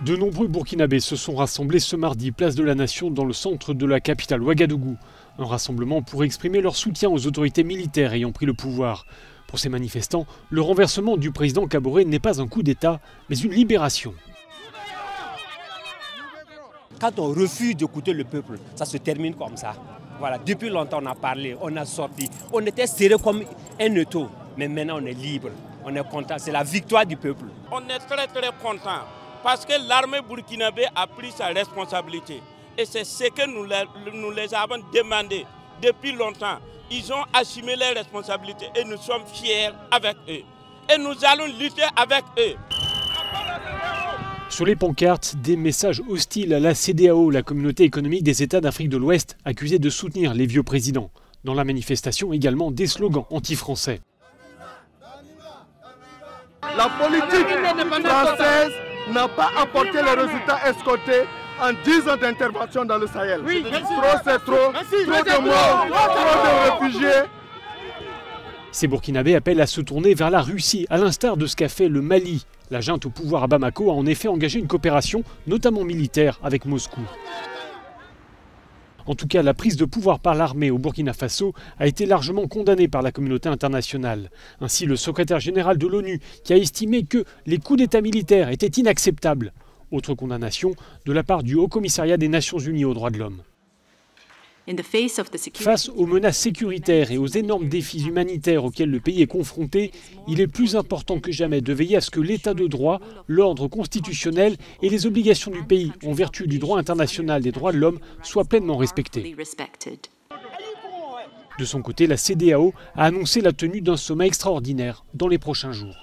De nombreux Burkinabés se sont rassemblés ce mardi, place de la Nation, dans le centre de la capitale Ouagadougou. Un rassemblement pour exprimer leur soutien aux autorités militaires ayant pris le pouvoir. Pour ces manifestants, le renversement du président Kaboré n'est pas un coup d'État, mais une libération. Quand on refuse d'écouter le peuple, ça se termine comme ça. Voilà, depuis longtemps on a parlé, on a sorti. On était serré comme un étau, mais maintenant on est libre. On est content, c'est la victoire du peuple. On est très content parce que l'armée burkinabé a pris sa responsabilité. Et c'est ce que nous les avons demandé depuis longtemps. Ils ont assumé leurs responsabilités et nous sommes fiers avec eux. Et nous allons lutter avec eux. Sur les pancartes, des messages hostiles à la CEDEAO, la communauté économique des États d'Afrique de l'Ouest, accusée de soutenir les vieux présidents. Dans la manifestation également, des slogans anti-français. La politique française n'a pas apporté les résultats escomptés en 10 ans d'intervention dans le Sahel. Oui, trop c'est trop, trop de morts, trop de réfugiés. Ces Burkinabés appellent à se tourner vers la Russie, à l'instar de ce qu'a fait le Mali. La junte au pouvoir à Bamako a en effet engagé une coopération, notamment militaire, avec Moscou. En tout cas, la prise de pouvoir par l'armée au Burkina Faso a été largement condamnée par la communauté internationale. Ainsi, le secrétaire général de l'ONU qui a estimé que les coups d'État militaires étaient inacceptables. Autre condamnation de la part du Haut-Commissariat des Nations Unies aux droits de l'homme. Face aux menaces sécuritaires et aux énormes défis humanitaires auxquels le pays est confronté, il est plus important que jamais de veiller à ce que l'état de droit, l'ordre constitutionnel et les obligations du pays en vertu du droit international des droits de l'homme soient pleinement respectés. De son côté, la CEDEAO a annoncé la tenue d'un sommet extraordinaire dans les prochains jours.